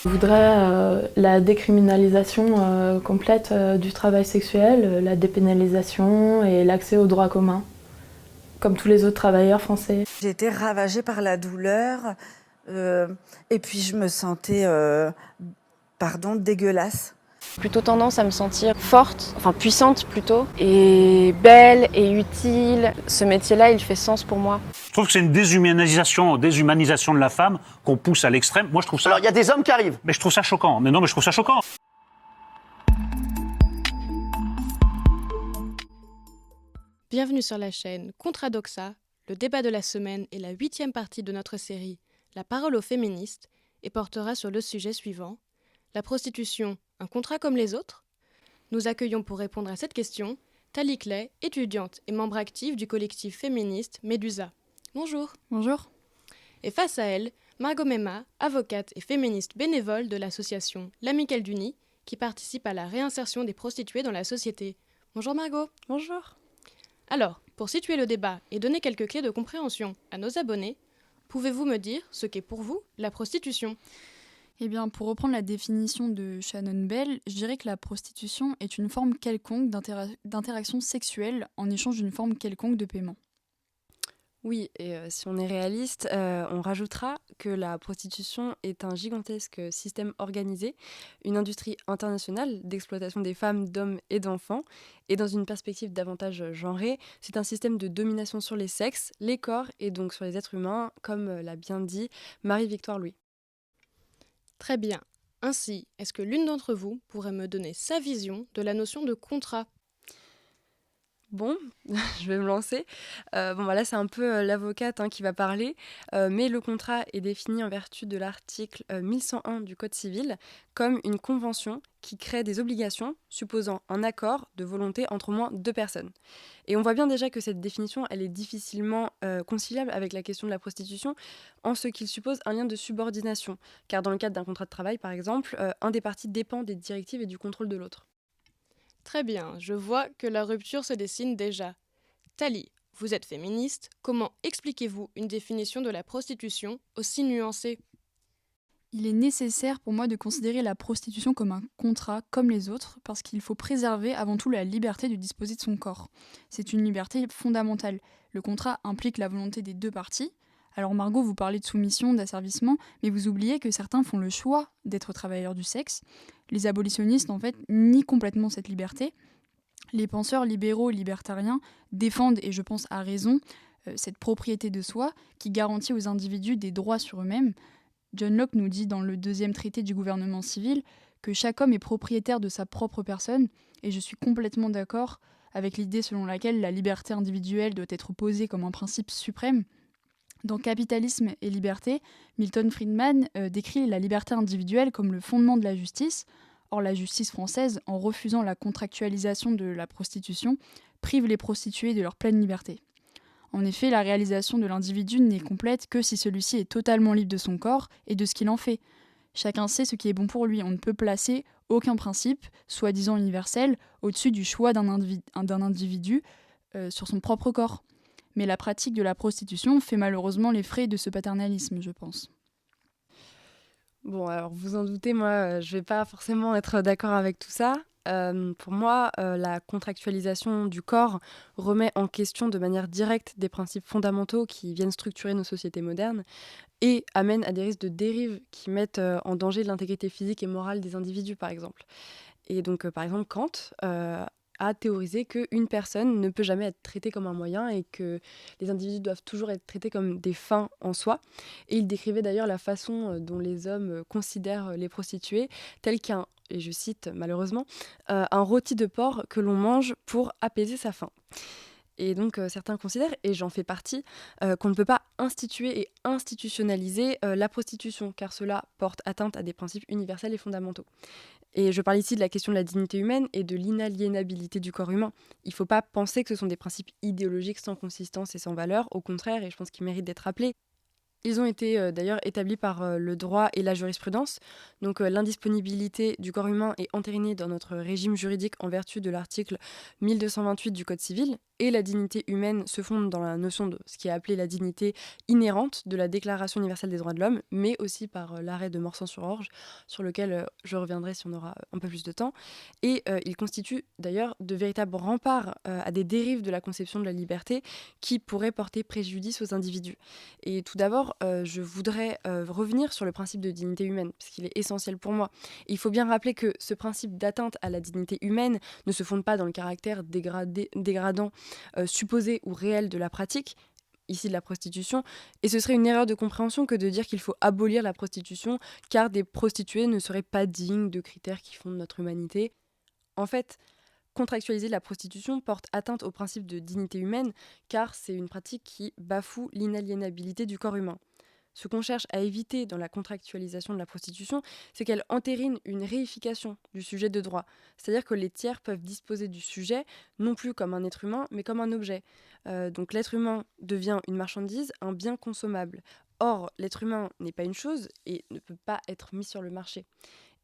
Je voudrais la décriminalisation complète du travail sexuel, la dépénalisation et l'accès aux droits communs, comme tous les autres travailleurs français. J'ai été ravagée par la douleur et puis je me sentais, dégueulasse. Plutôt tendance à me sentir forte, enfin puissante plutôt, et belle et utile. Ce métier-là, il fait sens pour moi. Je trouve que c'est une déshumanisation de la femme qu'on pousse à l'extrême. Moi, je trouve ça... Alors, il y a des hommes qui arrivent. Mais je trouve ça choquant. Mais non, mais je trouve ça choquant. Bienvenue sur la chaîne Contradoxa, le débat de la semaine est la 8e partie de notre série La parole aux féministes et portera sur le sujet suivant, la prostitution, un contrat comme les autres ? Nous accueillons pour répondre à cette question Thalie Clay, étudiante et membre active du collectif féministe Médusa. Bonjour. Bonjour. Et face à elle, Margot Mema, avocate et féministe bénévole de l'association L'Amicale du Nid, qui participe à la réinsertion des prostituées dans la société. Bonjour Margot. Bonjour. Alors, pour situer le débat et donner quelques clés de compréhension à nos abonnés, pouvez-vous me dire ce qu'est pour vous la prostitution ? Eh bien, pour reprendre la définition de Shannon Bell, je dirais que la prostitution est une forme quelconque d'interaction sexuelle en échange d'une forme quelconque de paiement. Oui, et si on est réaliste, on rajoutera que la prostitution est un gigantesque système organisé, une industrie internationale d'exploitation des femmes, d'hommes et d'enfants. Et dans une perspective davantage genrée, c'est un système de domination sur les sexes, les corps et donc sur les êtres humains, comme l'a bien dit Marie-Victoire Louis. Très bien. Ainsi, est-ce que l'une d'entre vous pourrait me donner sa vision de la notion de contrat ? Bon, je vais me lancer. Là, c'est un peu l'avocate qui va parler, mais le contrat est défini en vertu de l'article 1101 du Code civil comme une convention qui crée des obligations supposant un accord de volonté entre au moins deux personnes. Et on voit bien déjà que cette définition, elle est difficilement conciliable avec la question de la prostitution, en ce qu'il suppose un lien de subordination, car dans le cadre d'un contrat de travail, par exemple, un des parties dépend des directives et du contrôle de l'autre. Très bien, je vois que la rupture se dessine déjà. Thalie, vous êtes féministe, comment expliquez-vous une définition de la prostitution aussi nuancée ? Il est nécessaire pour moi de considérer la prostitution comme un contrat comme les autres parce qu'il faut préserver avant tout la liberté de disposer de son corps. C'est une liberté fondamentale. Le contrat implique la volonté des deux parties. Alors Margot, vous parlez de soumission, d'asservissement, mais vous oubliez que certains font le choix d'être travailleurs du sexe. Les abolitionnistes, en fait, nient complètement cette liberté. Les penseurs libéraux et libertariens défendent, et je pense à raison, cette propriété de soi qui garantit aux individus des droits sur eux-mêmes. John Locke nous dit dans le 2e traité du gouvernement civil que chaque homme est propriétaire de sa propre personne, et je suis complètement d'accord avec l'idée selon laquelle la liberté individuelle doit être posée comme un principe suprême. Dans Capitalisme et liberté, Milton Friedman décrit la liberté individuelle comme le fondement de la justice. Or, la justice française, en refusant la contractualisation de la prostitution, prive les prostituées de leur pleine liberté. En effet, la réalisation de l'individu n'est complète que si celui-ci est totalement libre de son corps et de ce qu'il en fait. Chacun sait ce qui est bon pour lui. On ne peut placer aucun principe, soi-disant universel, au-dessus du choix d'un individu sur son propre corps. Mais la pratique de la prostitution fait malheureusement les frais de ce paternalisme, je pense. Bon, alors vous en doutez, moi, je vais pas forcément être d'accord avec tout ça. Pour moi, la contractualisation du corps remet en question de manière directe des principes fondamentaux qui viennent structurer nos sociétés modernes et amène à des risques de dérive qui mettent en danger l'intégrité physique et morale des individus, par exemple. Et donc, par exemple, Kant a théorisé qu'une personne ne peut jamais être traitée comme un moyen et que les individus doivent toujours être traités comme des fins en soi. Et il décrivait d'ailleurs la façon dont les hommes considèrent les prostituées telles qu'un, et je cite malheureusement, un rôti de porc que l'on mange pour apaiser sa faim. Et donc certains considèrent, et j'en fais partie, qu'on ne peut pas instituer et institutionnaliser la prostitution, car cela porte atteinte à des principes universels et fondamentaux. Et je parle ici de la question de la dignité humaine et de l'inaliénabilité du corps humain. Il ne faut pas penser que ce sont des principes idéologiques sans consistance et sans valeur, au contraire, et je pense qu'ils méritent d'être rappelés. Ils ont été d'ailleurs établis par le droit et la jurisprudence. Donc l'indisponibilité du corps humain est entérinée dans notre régime juridique en vertu de l'article 1228 du Code civil. et la dignité humaine se fondent dans la notion de ce qui est appelé la dignité inhérente de la Déclaration universelle des droits de l'homme, mais aussi par l'arrêt de Morsang-sur-Orge, sur lequel je reviendrai si on aura un peu plus de temps. Et il constitue d'ailleurs de véritables remparts à des dérives de la conception de la liberté qui pourraient porter préjudice aux individus. Et tout d'abord, je voudrais revenir sur le principe de dignité humaine, parce qu'il est essentiel pour moi. Et il faut bien rappeler que ce principe d'atteinte à la dignité humaine ne se fonde pas dans le caractère dégradant supposé ou réel de la pratique, ici de la prostitution, et ce serait une erreur de compréhension que de dire qu'il faut abolir la prostitution car des prostituées ne seraient pas dignes de critères qui fondent notre humanité. En fait, contractualiser la prostitution porte atteinte au principe de dignité humaine car c'est une pratique qui bafoue l'inaliénabilité du corps humain. Ce qu'on cherche à éviter dans la contractualisation de la prostitution, c'est qu'elle entérine une réification du sujet de droit. C'est-à-dire que les tiers peuvent disposer du sujet, non plus comme un être humain, mais comme un objet. Donc l'être humain devient une marchandise, un bien consommable. Or, l'être humain n'est pas une chose et ne peut pas être mis sur le marché.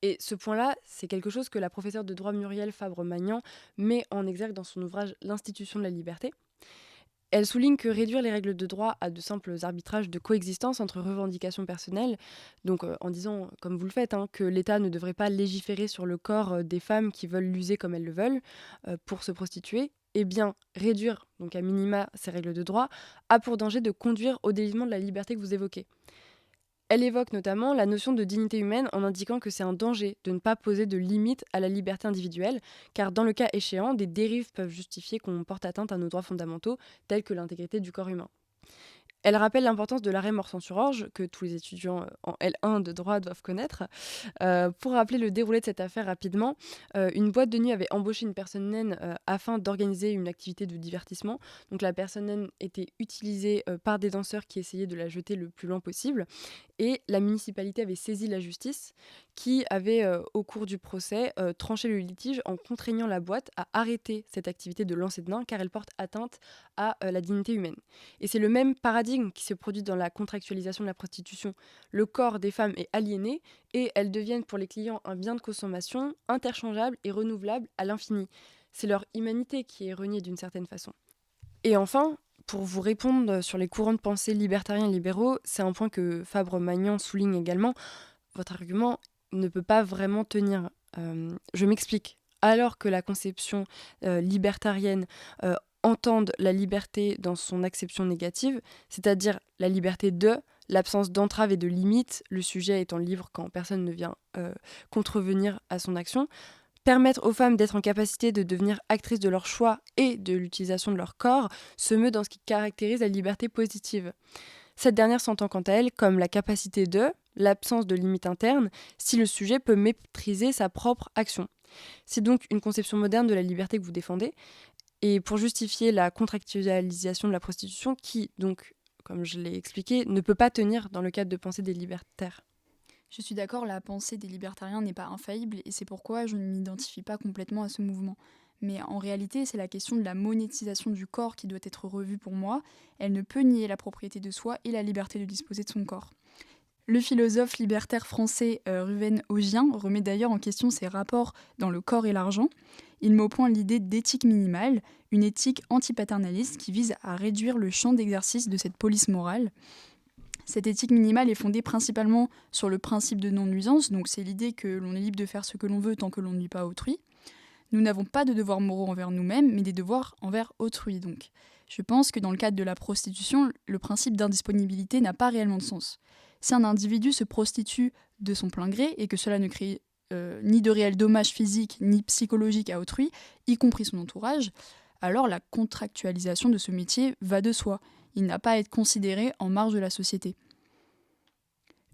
Et ce point-là, c'est quelque chose que la professeure de droit Muriel Fabre-Magnan met en exergue dans son ouvrage L'Institution de la liberté. Elle souligne que réduire les règles de droit à de simples arbitrages de coexistence entre revendications personnelles, donc en disant, comme vous le faites, que l'État ne devrait pas légiférer sur le corps des femmes qui veulent l'user comme elles le veulent pour se prostituer, eh bien réduire, donc à minima, ces règles de droit a pour danger de conduire au délitement de la liberté que vous évoquez. Elle évoque notamment la notion de dignité humaine en indiquant que c'est un danger de ne pas poser de limite à la liberté individuelle, car dans le cas échéant, des dérives peuvent justifier qu'on porte atteinte à nos droits fondamentaux, tels que l'intégrité du corps humain. Elle rappelle l'importance de l'arrêt Morsang-sur-Orge, que tous les étudiants en L1 de droit doivent connaître. Pour rappeler le déroulé de cette affaire rapidement, une boîte de nuit avait embauché une personne naine afin d'organiser une activité de divertissement. Donc la personne naine était utilisée par des danseurs qui essayaient de la jeter le plus loin possible. Et la municipalité avait saisi la justice qui avait, au cours du procès, tranché le litige en contraignant la boîte à arrêter cette activité de lancer de nains car elle porte atteinte à la dignité humaine. Et c'est le même paradigme qui se produit dans la contractualisation de la prostitution. Le corps des femmes est aliéné et elles deviennent pour les clients un bien de consommation interchangeable et renouvelable à l'infini. C'est leur humanité qui est reniée d'une certaine façon. Et enfin, pour vous répondre sur les courants de pensée libertariens et libéraux, c'est un point que Fabre-Magnan souligne également, votre argument ne peut pas vraiment tenir. Je m'explique. Alors que la conception libertarienne entendent la liberté dans son acception négative, c'est-à-dire la liberté de, l'absence d'entrave et de limite, le sujet étant libre quand personne ne vient contrevenir à son action, permettre aux femmes d'être en capacité de devenir actrices de leur choix et de l'utilisation de leur corps se meut dans ce qui caractérise la liberté positive. Cette dernière s'entend quant à elle comme la capacité de, l'absence de limite interne, si le sujet peut maîtriser sa propre action. C'est donc une conception moderne de la liberté que vous défendez, et pour justifier la contractualisation de la prostitution qui, donc, comme je l'ai expliqué, ne peut pas tenir dans le cadre de pensée des libertaires. Je suis d'accord, la pensée des libertariens n'est pas infaillible et c'est pourquoi je ne m'identifie pas complètement à ce mouvement. Mais en réalité, c'est la question de la monétisation du corps qui doit être revue pour moi. Elle ne peut nier la propriété de soi et la liberté de disposer de son corps. Le philosophe libertaire français Ruven Augien remet d'ailleurs en question ses rapports dans le corps et l'argent. Il met au point l'idée d'éthique minimale, une éthique antipaternaliste qui vise à réduire le champ d'exercice de cette police morale. Cette éthique minimale est fondée principalement sur le principe de non-nuisance, donc c'est l'idée que l'on est libre de faire ce que l'on veut tant que l'on ne nuit pas à autrui. Nous n'avons pas de devoirs moraux envers nous-mêmes, mais des devoirs envers autrui. Donc, je pense que dans le cadre de la prostitution, le principe d'indisponibilité n'a pas réellement de sens. Si un individu se prostitue de son plein gré et que cela ne crée ni de réels dommages physiques ni psychologiques à autrui, y compris son entourage, alors la contractualisation de ce métier va de soi. Il n'a pas à être considéré en marge de la société.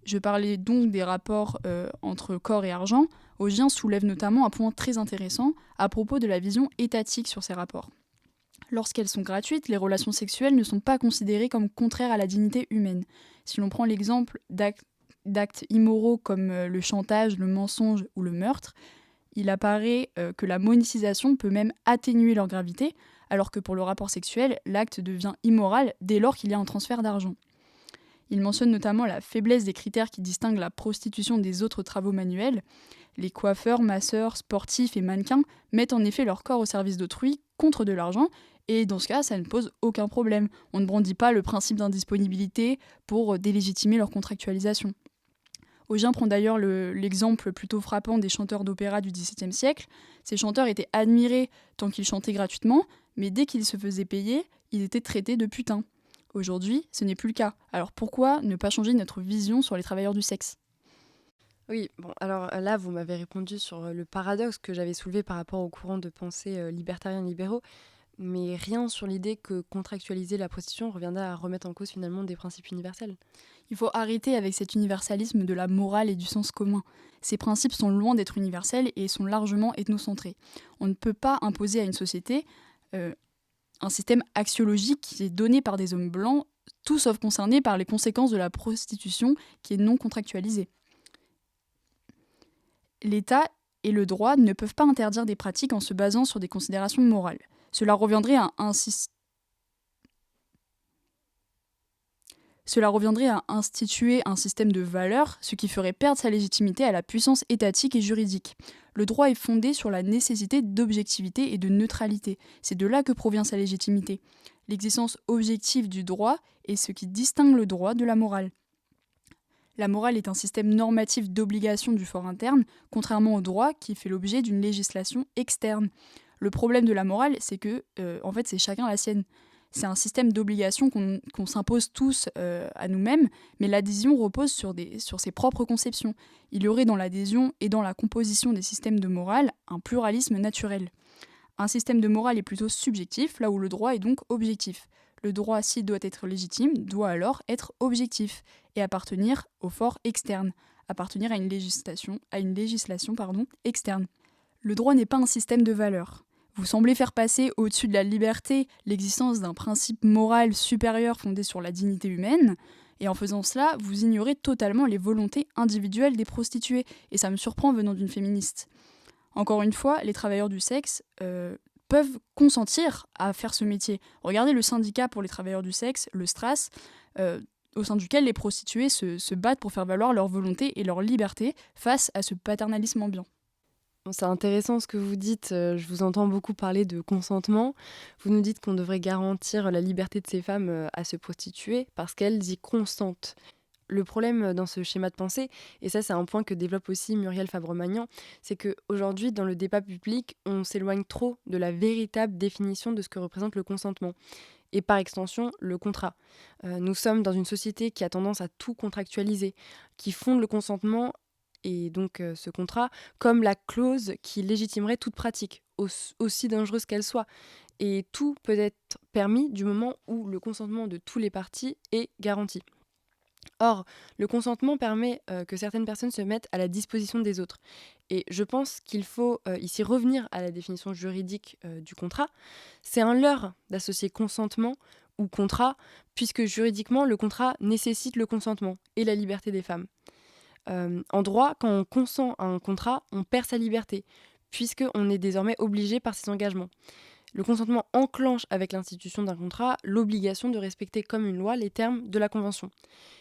Je parlais donc des rapports entre corps et argent. Augien soulève notamment un point très intéressant à propos de la vision étatique sur ces rapports. Lorsqu'elles sont gratuites, les relations sexuelles ne sont pas considérées comme contraires à la dignité humaine. Si l'on prend l'exemple d'actes immoraux comme le chantage, le mensonge ou le meurtre, il apparaît que la monétisation peut même atténuer leur gravité, alors que pour le rapport sexuel, l'acte devient immoral dès lors qu'il y a un transfert d'argent. Il mentionne notamment la faiblesse des critères qui distinguent la prostitution des autres travaux manuels. Les coiffeurs, masseurs, sportifs et mannequins mettent en effet leur corps au service d'autrui contre de l'argent, Et dans ce cas, ça ne pose aucun problème. On ne brandit pas le principe d'indisponibilité pour délégitimer leur contractualisation. Augin prend d'ailleurs l'exemple plutôt frappant des chanteurs d'opéra du XVIIe siècle. Ces chanteurs étaient admirés tant qu'ils chantaient gratuitement, mais dès qu'ils se faisaient payer, ils étaient traités de putains. Aujourd'hui, ce n'est plus le cas. Alors pourquoi ne pas changer notre vision sur les travailleurs du sexe ? Oui, bon, alors là, vous m'avez répondu sur le paradoxe que j'avais soulevé par rapport au courant de pensée libertariens libéraux, mais rien sur l'idée que contractualiser la prostitution reviendrait à remettre en cause finalement des principes universels. Il faut arrêter avec cet universalisme de la morale et du sens commun. Ces principes sont loin d'être universels et sont largement ethnocentrés. On ne peut pas imposer à une société un système axiologique qui est donné par des hommes blancs, tout sauf concernés par les conséquences de la prostitution qui est non contractualisée. L'État et le droit ne peuvent pas interdire des pratiques en se basant sur des considérations morales. Cela reviendrait à instituer un système de valeurs, ce qui ferait perdre sa légitimité à la puissance étatique et juridique. Le droit est fondé sur la nécessité d'objectivité et de neutralité. C'est de là que provient sa légitimité. L'existence objective du droit est ce qui distingue le droit de la morale. La morale est un système normatif d'obligation du fort interne, contrairement au droit qui fait l'objet d'une législation externe. Le problème de la morale, c'est que, en fait, c'est chacun la sienne. C'est un système d'obligation qu'on s'impose tous à nous-mêmes, mais l'adhésion repose sur ses propres conceptions. Il y aurait dans l'adhésion et dans la composition des systèmes de morale un pluralisme naturel. Un système de morale est plutôt subjectif, là où le droit est donc objectif. Le droit, s'il doit être légitime, doit alors être objectif et appartenir au fort externe, appartenir à une législation externe. Le droit n'est pas un système de valeurs. Vous semblez faire passer au-dessus de la liberté l'existence d'un principe moral supérieur fondé sur la dignité humaine, et en faisant cela, vous ignorez totalement les volontés individuelles des prostituées, et ça me surprend venant d'une féministe. Encore une fois, les travailleurs du sexe peuvent consentir à faire ce métier. Regardez le syndicat pour les travailleurs du sexe, le STRAS, au sein duquel les prostituées se battent pour faire valoir leur volonté et leur liberté face à ce paternalisme ambiant. C'est intéressant ce que vous dites, je vous entends beaucoup parler de consentement. Vous nous dites qu'on devrait garantir la liberté de ces femmes à se prostituer parce qu'elles y consentent. Le problème dans ce schéma de pensée, et ça c'est un point que développe aussi Muriel Fabre-Magnan, c'est qu'aujourd'hui dans le débat public, on s'éloigne trop de la véritable définition de ce que représente le consentement. Et par extension, le contrat. Nous sommes dans une société qui a tendance à tout contractualiser, qui fonde le consentement et donc ce contrat comme la clause qui légitimerait toute pratique, aussi dangereuse qu'elle soit. Et tout peut être permis du moment où le consentement de tous les parties est garanti. Or, le consentement permet que certaines personnes se mettent à la disposition des autres. Et je pense qu'il faut ici revenir à la définition juridique du contrat. C'est un leurre d'associer consentement ou contrat, puisque juridiquement, le contrat nécessite le consentement et la liberté des femmes. En droit, quand on consent à un contrat, on perd sa liberté, puisqu'on est désormais obligé par ses engagements. Le consentement enclenche avec l'institution d'un contrat l'obligation de respecter comme une loi les termes de la Convention.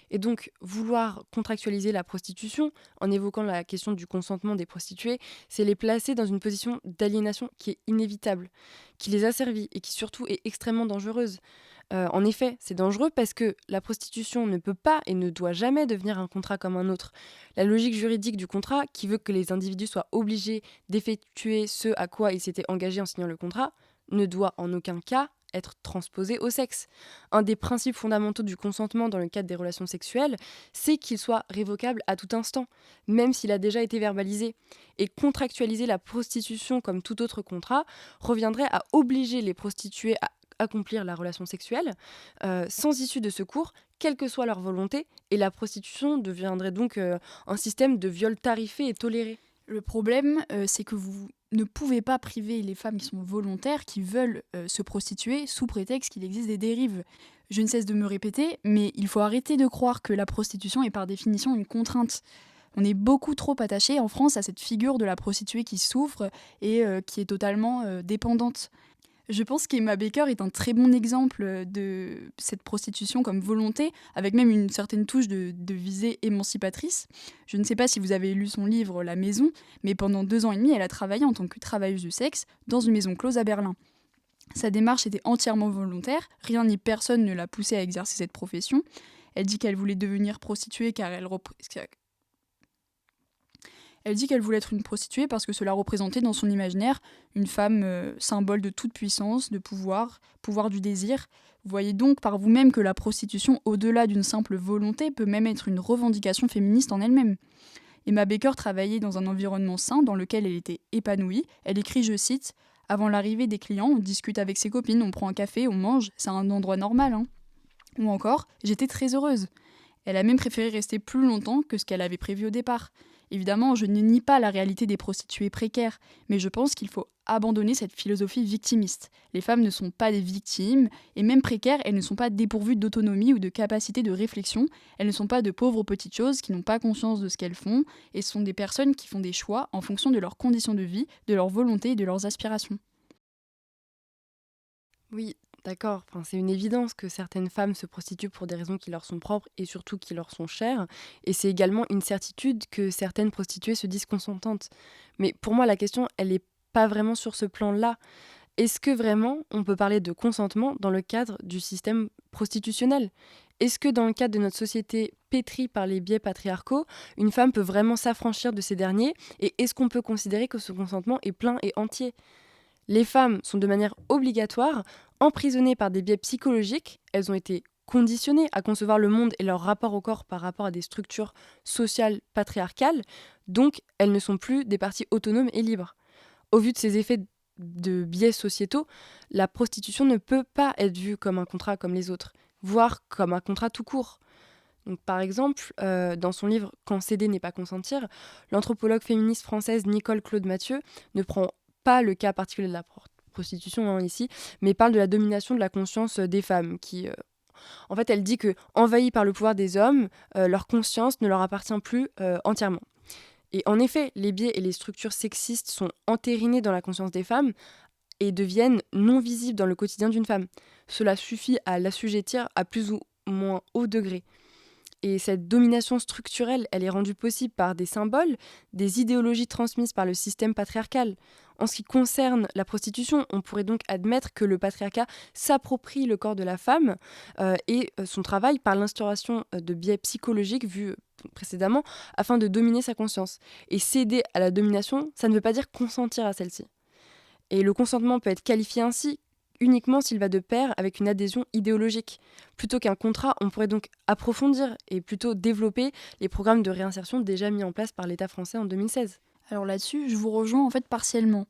Et donc, vouloir contractualiser la prostitution, en évoquant la question du consentement des prostituées, c'est les placer dans une position d'aliénation qui est inévitable, qui les asservit et qui surtout est extrêmement dangereuse. En effet, c'est dangereux parce que la prostitution ne peut pas et ne doit jamais devenir un contrat comme un autre. La logique juridique du contrat, qui veut que les individus soient obligés d'effectuer ce à quoi ils s'étaient engagés en signant le contrat, ne doit en aucun cas être transposé au sexe. Un des principes fondamentaux du consentement dans le cadre des relations sexuelles, c'est qu'il soit révocable à tout instant, même s'il a déjà été verbalisé. Et contractualiser la prostitution comme tout autre contrat reviendrait à obliger les prostituées à accomplir la relation sexuelle sans issue de secours, quelle que soit leur volonté, et la prostitution deviendrait donc un système de viol tarifé et toléré. Le problème, c'est que vous ne pouvez pas priver les femmes qui sont volontaires, qui veulent se prostituer, sous prétexte qu'il existe des dérives. Je ne cesse de me répéter, mais il faut arrêter de croire que la prostitution est par définition une contrainte. On est beaucoup trop attaché en France à cette figure de la prostituée qui souffre et qui est totalement dépendante. Je pense qu'Emma Baker est un très bon exemple de cette prostitution comme volonté, avec même une certaine touche de visée émancipatrice. Je ne sais pas si vous avez lu son livre La Maison, mais pendant 2 ans et demi, elle a travaillé en tant que travailleuse du sexe dans une maison close à Berlin. Sa démarche était entièrement volontaire, rien ni personne ne l'a poussée à exercer cette profession. Elle dit qu'elle voulait devenir prostituée car Elle dit qu'elle voulait être une prostituée parce que cela représentait dans son imaginaire une femme symbole de toute puissance, de pouvoir, pouvoir du désir. Vous voyez donc par vous-même que la prostitution, au-delà d'une simple volonté, peut même être une revendication féministe en elle-même. Emma Baker travaillait dans un environnement sain dans lequel elle était épanouie. Elle écrit, je cite, « Avant l'arrivée des clients, on discute avec ses copines, on prend un café, on mange, c'est un endroit normal. Hein. » Ou encore, « J'étais très heureuse. » Elle a même préféré rester plus longtemps que ce qu'elle avait prévu au départ. Évidemment, je ne nie pas la réalité des prostituées précaires, mais je pense qu'il faut abandonner cette philosophie victimiste. Les femmes ne sont pas des victimes, et même précaires, elles ne sont pas dépourvues d'autonomie ou de capacité de réflexion. Elles ne sont pas de pauvres petites choses qui n'ont pas conscience de ce qu'elles font, et ce sont des personnes qui font des choix en fonction de leurs conditions de vie, de leur volonté et de leurs aspirations. Oui, d'accord. Enfin, c'est une évidence que certaines femmes se prostituent pour des raisons qui leur sont propres et surtout qui leur sont chères. Et c'est également une certitude que certaines prostituées se disent consentantes. Mais pour moi, la question, elle n'est pas vraiment sur ce plan-là. Est-ce que vraiment on peut parler de consentement dans le cadre du système prostitutionnel ? Est-ce que dans le cadre de notre société pétrie par les biais patriarcaux, une femme peut vraiment s'affranchir de ces derniers ? Et est-ce qu'on peut considérer que ce consentement est plein et entier ? Les femmes sont de manière obligatoire emprisonnées par des biais psychologiques. Elles ont été conditionnées à concevoir le monde et leur rapport au corps par rapport à des structures sociales patriarcales. Donc, elles ne sont plus des parties autonomes et libres. Au vu de ces effets de biais sociétaux, la prostitution ne peut pas être vue comme un contrat comme les autres, voire comme un contrat tout court. Donc, par exemple, dans son livre « Quand céder n'est pas consentir », l'anthropologue féministe française Nicole Claude Mathieu ne prend pas le cas particulier de la prostitution ici, mais parle de la domination de la conscience des femmes qui... en fait, elle dit que, envahies par le pouvoir des hommes, leur conscience ne leur appartient plus entièrement. Et en effet, les biais et les structures sexistes sont entérinés dans la conscience des femmes et deviennent non visibles dans le quotidien d'une femme. Cela suffit à l'assujettir à plus ou moins haut degré. Et cette domination structurelle, elle est rendue possible par des symboles, des idéologies transmises par le système patriarcal. En ce qui concerne la prostitution, on pourrait donc admettre que le patriarcat s'approprie le corps de la femme et son travail par l'instauration de biais psychologiques vus précédemment afin de dominer sa conscience. Et céder à la domination, ça ne veut pas dire consentir à celle-ci. Et le consentement peut être qualifié ainsi uniquement s'il va de pair avec une adhésion idéologique. Plutôt qu'un contrat, on pourrait donc approfondir et plutôt développer les programmes de réinsertion déjà mis en place par l'État français en 2016. Alors là-dessus, je vous rejoins en fait partiellement.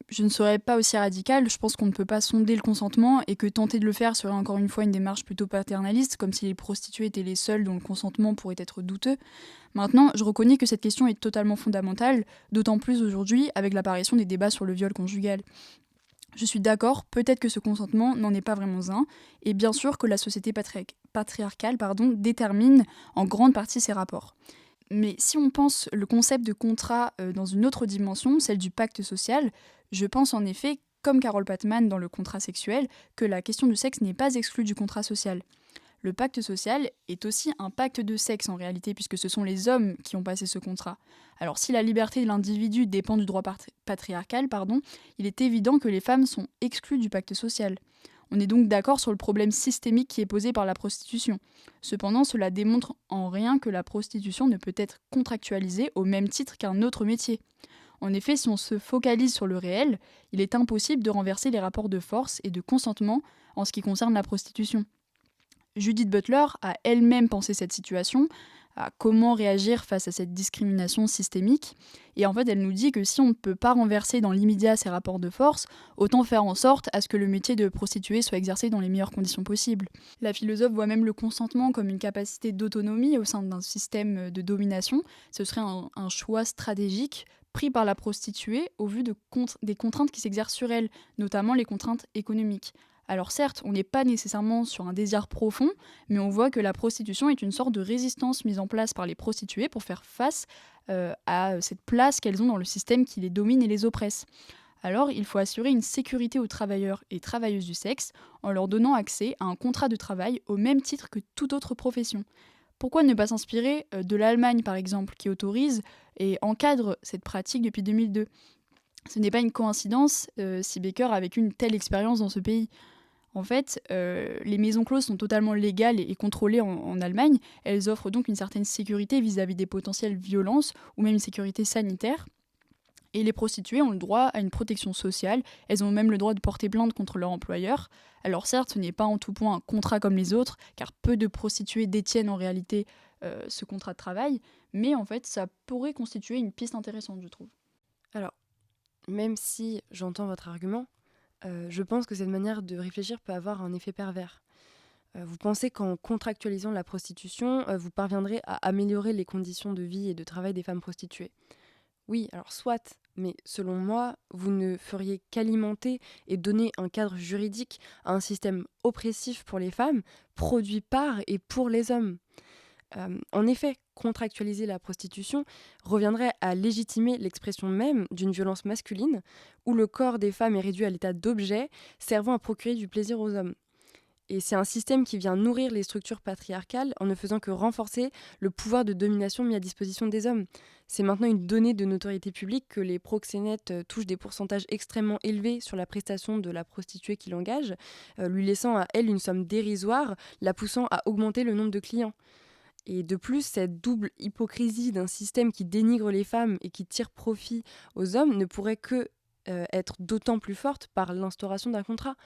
Je ne serais pas aussi radicale, je pense qu'on ne peut pas sonder le consentement et que tenter de le faire serait encore une fois une démarche plutôt paternaliste, comme si les prostituées étaient les seules dont le consentement pourrait être douteux. Maintenant, je reconnais que cette question est totalement fondamentale, d'autant plus aujourd'hui avec l'apparition des débats sur le viol conjugal. Je suis d'accord, peut-être que ce consentement n'en est pas vraiment un, et bien sûr que la société patriarcale détermine en grande partie ces rapports. Mais si on pense le concept de contrat dans une autre dimension, celle du pacte social, je pense en effet, comme Carole Patman dans le contrat sexuel, que la question du sexe n'est pas exclue du contrat social. Le pacte social est aussi un pacte de sexe en réalité, puisque ce sont les hommes qui ont passé ce contrat. Alors si la liberté de l'individu dépend du droit patriarcal, il est évident que les femmes sont exclues du pacte social. On est donc d'accord sur le problème systémique qui est posé par la prostitution. Cependant, cela démontre en rien que la prostitution ne peut être contractualisée au même titre qu'un autre métier. En effet, si on se focalise sur le réel, il est impossible de renverser les rapports de force et de consentement en ce qui concerne la prostitution. Judith Butler a elle-même pensé cette situation, à comment réagir face à cette discrimination systémique. Et en fait, elle nous dit que si on ne peut pas renverser dans l'immédiat ces rapports de force, autant faire en sorte à ce que le métier de prostituée soit exercé dans les meilleures conditions possibles. La philosophe voit même le consentement comme une capacité d'autonomie au sein d'un système de domination. Ce serait un choix stratégique pris par la prostituée au vu des contraintes qui s'exercent sur elle, notamment les contraintes économiques. Alors certes, on n'est pas nécessairement sur un désir profond, mais on voit que la prostitution est une sorte de résistance mise en place par les prostituées pour faire face à cette place qu'elles ont dans le système qui les domine et les oppresse. Alors il faut assurer une sécurité aux travailleurs et travailleuses du sexe en leur donnant accès à un contrat de travail au même titre que toute autre profession. Pourquoi ne pas s'inspirer de l'Allemagne par exemple, qui autorise et encadre cette pratique depuis 2002 ? Ce n'est pas une coïncidence si Baker a vécu une telle expérience dans ce pays. En fait, les maisons closes sont totalement légales et contrôlées en Allemagne. Elles offrent donc une certaine sécurité vis-à-vis des potentielles violences ou même une sécurité sanitaire. Et les prostituées ont le droit à une protection sociale. Elles ont même le droit de porter plainte contre leur employeur. Alors certes, ce n'est pas en tout point un contrat comme les autres, car peu de prostituées détiennent en réalité ce contrat de travail. Mais en fait, ça pourrait constituer une piste intéressante, je trouve. Alors, même si j'entends votre argument, je pense que cette manière de réfléchir peut avoir un effet pervers. Vous pensez qu'en contractualisant la prostitution, vous parviendrez à améliorer les conditions de vie et de travail des femmes prostituées. Oui, alors soit, mais selon moi, vous ne feriez qu'alimenter et donner un cadre juridique à un système oppressif pour les femmes, produit par et pour les hommes. En effet, contractualiser la prostitution reviendrait à légitimer l'expression même d'une violence masculine, où le corps des femmes est réduit à l'état d'objet servant à procurer du plaisir aux hommes. Et c'est un système qui vient nourrir les structures patriarcales en ne faisant que renforcer le pouvoir de domination mis à disposition des hommes. C'est maintenant une donnée de notoriété publique que les proxénètes touchent des pourcentages extrêmement élevés sur la prestation de la prostituée qui l'engage, lui laissant à elle une somme dérisoire, la poussant à augmenter le nombre de clients. Et de plus, cette double hypocrisie d'un système qui dénigre les femmes et qui tire profit aux hommes ne pourrait que être d'autant plus forte par l'instauration d'un contrat.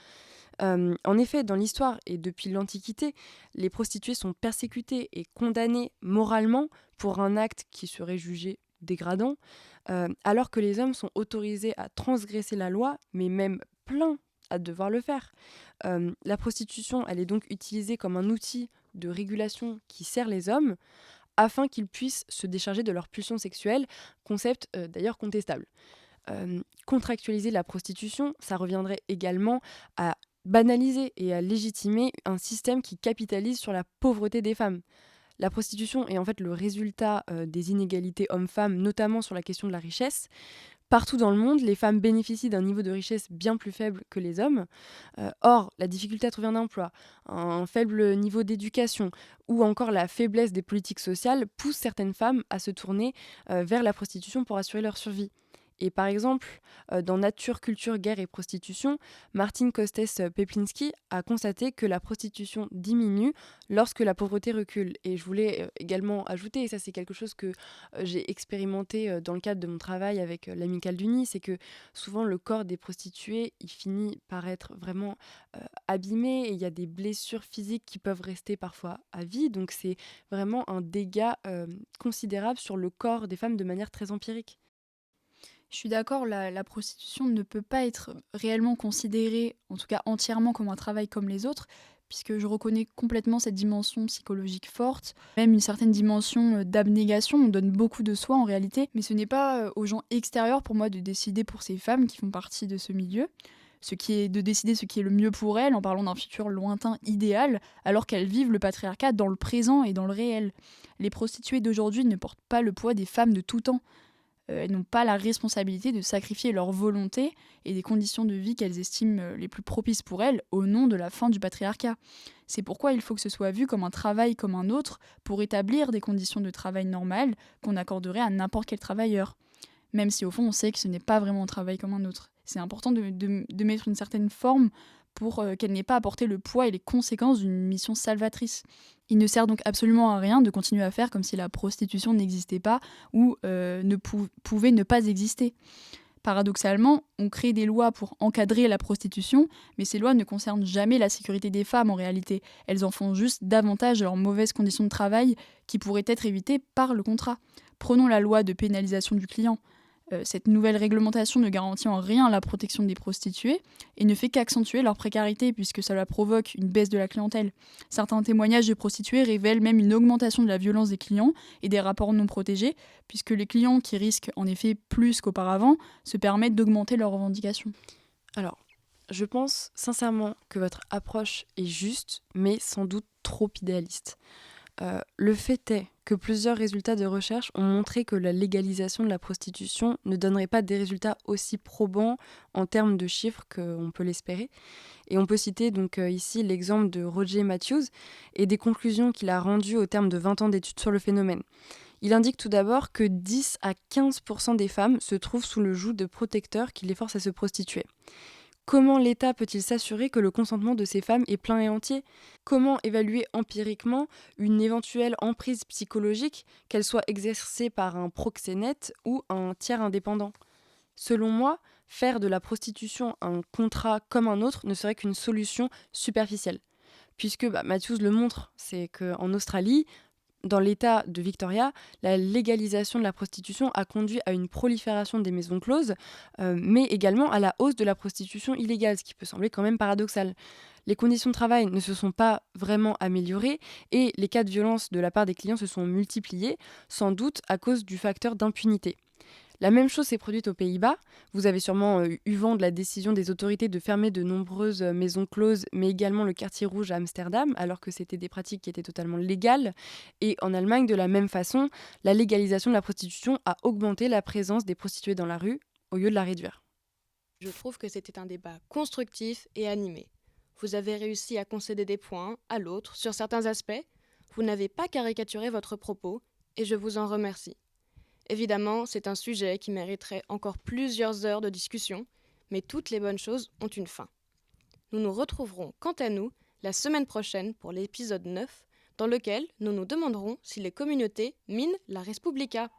En effet, dans l'histoire et depuis l'Antiquité, les prostituées sont persécutées et condamnées moralement pour un acte qui serait jugé dégradant, alors que les hommes sont autorisés à transgresser la loi, mais même pleins à devoir le faire. La prostitution, elle est donc utilisée comme un outil de régulation qui sert les hommes afin qu'ils puissent se décharger de leur pulsion sexuelle, concept d'ailleurs contestable. Contractualiser la prostitution, ça reviendrait également à banaliser et à légitimer un système qui capitalise sur la pauvreté des femmes. La prostitution est en fait le résultat des inégalités hommes-femmes, notamment sur la question de la richesse. Partout dans le monde, les femmes bénéficient d'un niveau de richesse bien plus faible que les hommes. Or, la difficulté à trouver un emploi, un faible niveau d'éducation ou encore la faiblesse des politiques sociales poussent certaines femmes à se tourner vers la prostitution pour assurer leur survie. Et par exemple, dans Nature, culture, guerre et prostitution, Martin Kostes-Peplinski a constaté que la prostitution diminue lorsque la pauvreté recule. Et je voulais également ajouter, et ça c'est quelque chose que j'ai expérimenté dans le cadre de mon travail avec l'Amicale du Nid, c'est que souvent le corps des prostituées, il finit par être vraiment abîmé et il y a des blessures physiques qui peuvent rester parfois à vie. Donc c'est vraiment un dégât considérable sur le corps des femmes de manière très empirique. Je suis d'accord, la prostitution ne peut pas être réellement considérée, en tout cas entièrement, comme un travail comme les autres, puisque je reconnais complètement cette dimension psychologique forte, même une certaine dimension d'abnégation, on donne beaucoup de soi en réalité, mais ce n'est pas aux gens extérieurs pour moi de décider pour ces femmes qui font partie de ce milieu, de décider ce qui est le mieux pour elles en parlant d'un futur lointain idéal, alors qu'elles vivent le patriarcat dans le présent et dans le réel. Les prostituées d'aujourd'hui ne portent pas le poids des femmes de tout temps. Elles n'ont pas la responsabilité de sacrifier leur volonté et des conditions de vie qu'elles estiment les plus propices pour elles au nom de la fin du patriarcat. C'est pourquoi il faut que ce soit vu comme un travail comme un autre pour établir des conditions de travail normales qu'on accorderait à n'importe quel travailleur. Même si au fond on sait que ce n'est pas vraiment un travail comme un autre. C'est important de mettre une certaine forme pour qu'elle n'ait pas à porter le poids et les conséquences d'une mission salvatrice. Il ne sert donc absolument à rien de continuer à faire comme si la prostitution n'existait pas ou pouvait ne pas exister. Paradoxalement, on crée des lois pour encadrer la prostitution, mais ces lois ne concernent jamais la sécurité des femmes en réalité. Elles en font juste davantage de leurs mauvaises conditions de travail qui pourraient être évitées par le contrat. Prenons la loi de pénalisation du client. Cette nouvelle réglementation ne garantit en rien la protection des prostituées et ne fait qu'accentuer leur précarité puisque cela provoque une baisse de la clientèle. Certains témoignages de prostituées révèlent même une augmentation de la violence des clients et des rapports non protégés puisque les clients qui risquent en effet plus qu'auparavant se permettent d'augmenter leurs revendications. Alors, je pense sincèrement que votre approche est juste, mais sans doute trop idéaliste. Le fait est que plusieurs résultats de recherche ont montré que la légalisation de la prostitution ne donnerait pas des résultats aussi probants en termes de chiffres qu'on peut l'espérer. Et on peut citer donc ici l'exemple de Roger Matthews et des conclusions qu'il a rendues au terme de 20 ans d'études sur le phénomène. Il indique tout d'abord que 10 à 15% des femmes se trouvent sous le joug de protecteurs qui les forcent à se prostituer. Comment l'État peut-il s'assurer que le consentement de ces femmes est plein et entier ? Comment évaluer empiriquement une éventuelle emprise psychologique, qu'elle soit exercée par un proxénète ou un tiers indépendant ? Selon moi, faire de la prostitution un contrat comme un autre ne serait qu'une solution superficielle. Puisque Matthews le montre, c'est qu'en Australie, dans l'État de Victoria, la légalisation de la prostitution a conduit à une prolifération des maisons closes, mais également à la hausse de la prostitution illégale, ce qui peut sembler quand même paradoxal. Les conditions de travail ne se sont pas vraiment améliorées et les cas de violence de la part des clients se sont multipliés, sans doute à cause du facteur d'impunité. La même chose s'est produite aux Pays-Bas. Vous avez sûrement eu vent de la décision des autorités de fermer de nombreuses maisons closes, mais également le quartier rouge à Amsterdam, alors que c'était des pratiques qui étaient totalement légales. Et en Allemagne, de la même façon, la légalisation de la prostitution a augmenté la présence des prostituées dans la rue, au lieu de la réduire. Je trouve que c'était un débat constructif et animé. Vous avez réussi à concéder des points à l'autre sur certains aspects. Vous n'avez pas caricaturé votre propos, et je vous en remercie. Évidemment, c'est un sujet qui mériterait encore plusieurs heures de discussion, mais toutes les bonnes choses ont une fin. Nous nous retrouverons, quant à nous, la semaine prochaine pour l'épisode 9, dans lequel nous nous demanderons si les communautés minent la Res Publica.